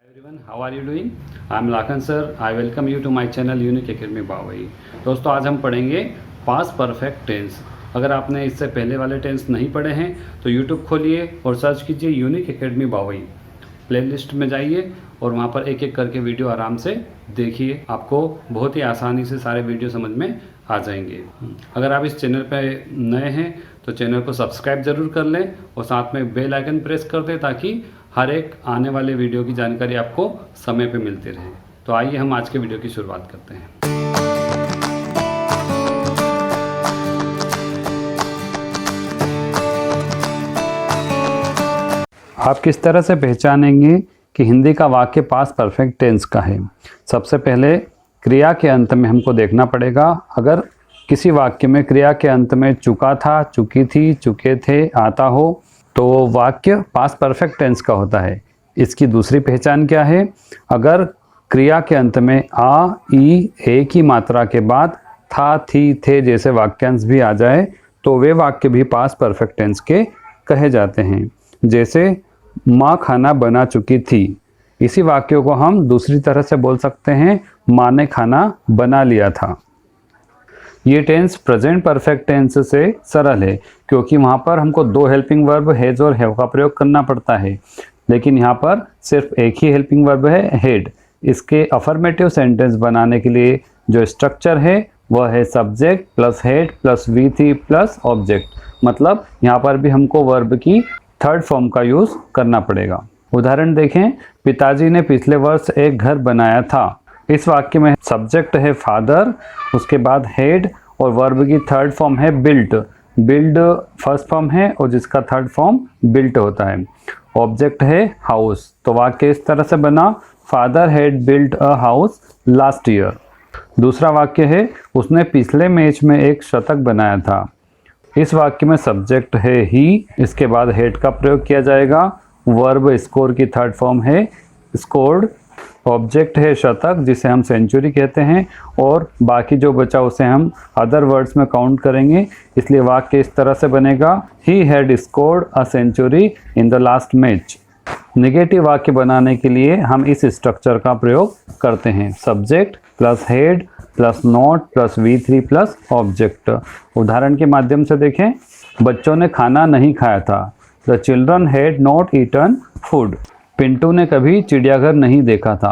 Everyone, how are you doing? I'm Lakan sir. I welcome you to my channel Unique Academy Bawai. दोस्तों आज हम पढ़ेंगे past perfect tense. अगर आपने इससे पहले वाले टेंस नहीं पढ़े हैं तो YouTube खोलिए और सर्च कीजिए यूनिक एकेडमी बावई। प्लेलिस्ट में जाइए और वहाँ पर एक एक करके वीडियो आराम से देखिए, आपको बहुत ही आसानी से सारे वीडियो समझ में आ जाएंगे। अगर आप इस चैनल पर नए हैं तो चैनल को सब्सक्राइब ज़रूर कर लें और साथ में बेल आइकन प्रेस कर दें ताकि हर एक आने वाले वीडियो की जानकारी आपको समय पे मिलती रहे। तो आइए हम आज के वीडियो की शुरुआत करते हैं। आप किस तरह से पहचानेंगे कि हिंदी का वाक्य पास्ट परफेक्ट टेंस का है? सबसे पहले क्रिया के अंत में हमको देखना पड़ेगा। अगर किसी वाक्य में क्रिया के अंत में चुका था, चुकी थी, चुके थे आता हो तो वाक्य पास्ट परफेक्ट टेंस का होता है। इसकी दूसरी पहचान क्या है? अगर क्रिया के अंत में आ, ई, ए की मात्रा के बाद था, थी, थे जैसे वाक्यांश भी आ जाए तो वे वाक्य भी पास्ट परफेक्ट टेंस के कहे जाते हैं। जैसे माँ खाना बना चुकी थी, इसी वाक्य को हम दूसरी तरह से बोल सकते हैं माँ ने खाना बना लिया था। ये टेंस प्रेजेंट परफेक्ट टेंस से सरल है क्योंकि वहाँ पर हमको दो हेल्पिंग वर्ब हैज और हैव का प्रयोग करना पड़ता है, लेकिन यहाँ पर सिर्फ एक ही हेल्पिंग वर्ब है हैड। इसके अफर्मेटिव सेंटेंस बनाने के लिए जो स्ट्रक्चर है वह है subject plus had plus V3 plus object. मतलब यहाँ पर भी हमको वर्ब की थर्ड फॉर्म का यूज़ करना पड़ेगा। उदाहरण देखें, पिताजी ने पिछले वर्ष एक घर बनाया था। इस वाक्य में सब्जेक्ट है फादर, उसके बाद हेड और वर्ब की थर्ड फॉर्म है बिल्ट। बिल्ड फर्स्ट फॉर्म है और जिसका थर्ड फॉर्म बिल्ट होता है। ऑब्जेक्ट है हाउस। तो वाक्य इस तरह से बना, father had built a house last year. दूसरा वाक्य है उसने पिछले मैच में एक शतक बनाया था। इस वाक्य में सब्जेक्ट है ही, इसके बाद हेड का प्रयोग किया जाएगा। वर्ब स्कोर की थर्ड फॉर्म है स्कोर्ड। ऑब्जेक्ट है शतक जिसे हम सेंचुरी कहते हैं और बाकी जो बचा उसे हम अदर वर्ड्स में काउंट करेंगे, इसलिए वाक्य इस तरह से बनेगा ही had scored a century in the last match. Negative वाक्य बनाने के लिए हम इस स्ट्रक्चर का प्रयोग करते हैं subject plus had plus not plus V3 plus object. उदाहरण के माध्यम से देखें, बच्चों ने खाना नहीं खाया था। The children had not eaten food. Pintu ने कभी चिड़ियाघर नहीं देखा था।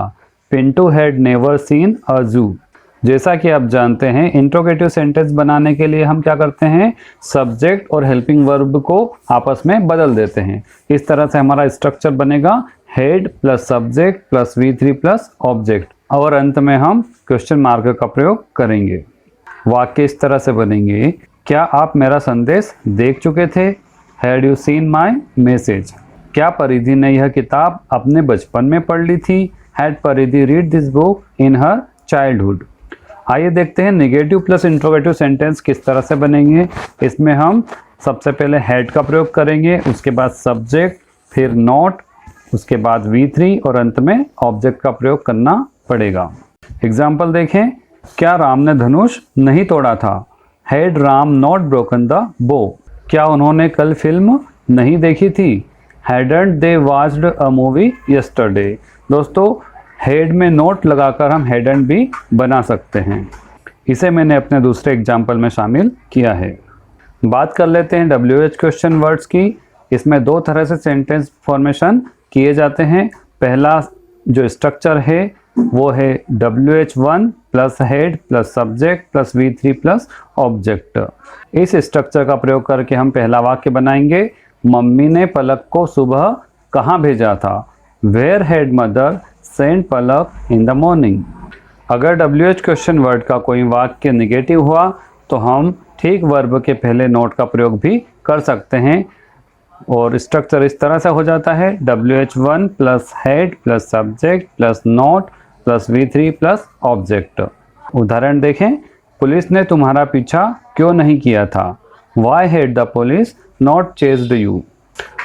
Pintu had never seen a zoo. जैसा कि आप जानते हैं इंट्रोगेटिव सेंटेंस बनाने के लिए हम क्या करते हैं, सब्जेक्ट और हेल्पिंग वर्ब को आपस में बदल देते हैं। इस तरह से हमारा स्ट्रक्चर बनेगा head plus subject plus V3 plus object और अंत में हम क्वेश्चन मार्क का प्रयोग करेंगे। वाक्य इस तरह से बनेंगे, क्या आप मेरा संदेश देख चुके थे? Had you seen my message. क्या परिधि ने यह किताब अपने बचपन में पढ़ ली थी? हैड परिधि read this book in her childhood. आइए देखते हैं नेगेटिव प्लस इंट्रोगेटिव सेंटेंस किस तरह से बनेंगे। इसमें हम सबसे पहले हैड का प्रयोग करेंगे, उसके बाद सब्जेक्ट, फिर नॉट, उसके बाद V3 और अंत में ऑब्जेक्ट का प्रयोग करना पड़ेगा। एग्जाम्पल देखें, क्या राम ने धनुष नहीं तोड़ा था? Had Ram not broken the बो। क्या उन्होंने कल फिल्म नहीं देखी थी? Hadn't they watched a movie yesterday? दोस्तों हेड में नोट लगाकर हम hadn't भी बना सकते हैं। इसे मैंने अपने दूसरे एग्जाम्पल में शामिल किया है। बात कर लेते हैं WH क्वेश्चन वर्ड्स की। इसमें दो तरह से सेंटेंस फॉर्मेशन किए जाते हैं। पहला जो स्ट्रक्चर है वो है WH1 plus had plus subject plus V3 plus object. इस स्ट्रक्चर का प्रयोग करके हम पहला वाक्य बनाएंगे, मम्मी ने पलक को सुबह कहाँ भेजा था? Where had mother sent Palak in the morning. अगर WH क्वेश्चन वर्ड का कोई वाक्य नेगेटिव हुआ तो हम ठीक वर्ब के पहले नोट का प्रयोग भी कर सकते हैं और स्ट्रक्चर इस तरह से हो जाता है WH1 plus had plus subject plus note plus V3 plus object. उदाहरण देखें, पुलिस ने तुम्हारा पीछा क्यों नहीं किया था? Why had the police not chased you.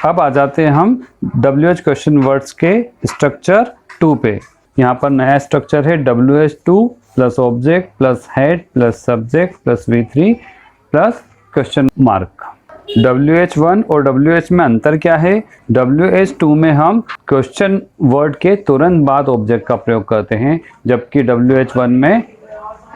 अब आ जाते हैं हम WH क्वेश्चन वर्ड्स के स्ट्रक्चर 2 पे। यहाँ पर नया स्ट्रक्चर है WH2 plus object plus had plus subject plus V3 plus question mark. WH1 और WH में अंतर क्या है? WH2 में हम क्वेश्चन वर्ड के तुरंत बाद ऑब्जेक्ट का प्रयोग करते हैं, जबकि WH1 में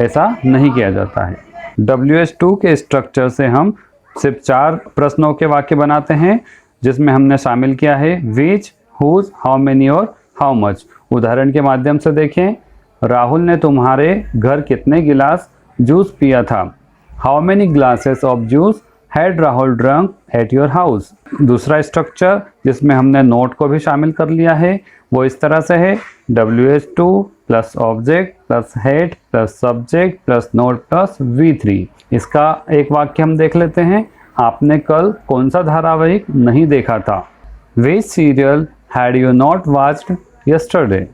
ऐसा नहीं किया जाता है। WH2 के स्ट्रक्चर से हम सिर्फ 4 प्रश्नों के वाक्य बनाते हैं, जिसमें हमने शामिल किया है विच, हुज, हाउ मेनी और हाउ मच। उदाहरण के माध्यम से देखें, राहुल ने तुम्हारे घर कितने गिलास जूस पिया था? How many glasses of juice had Rahul drunk at your house. दूसरा स्ट्रक्चर जिसमें हमने नोट को भी शामिल कर लिया है वो इस तरह से है WH2 plus object plus had plus subject plus note plus V3। इसका एक वाक्य हम देख लेते हैं। आपने कल कौन सा धारावाहिक नहीं देखा था? Which serial had you not watched yesterday?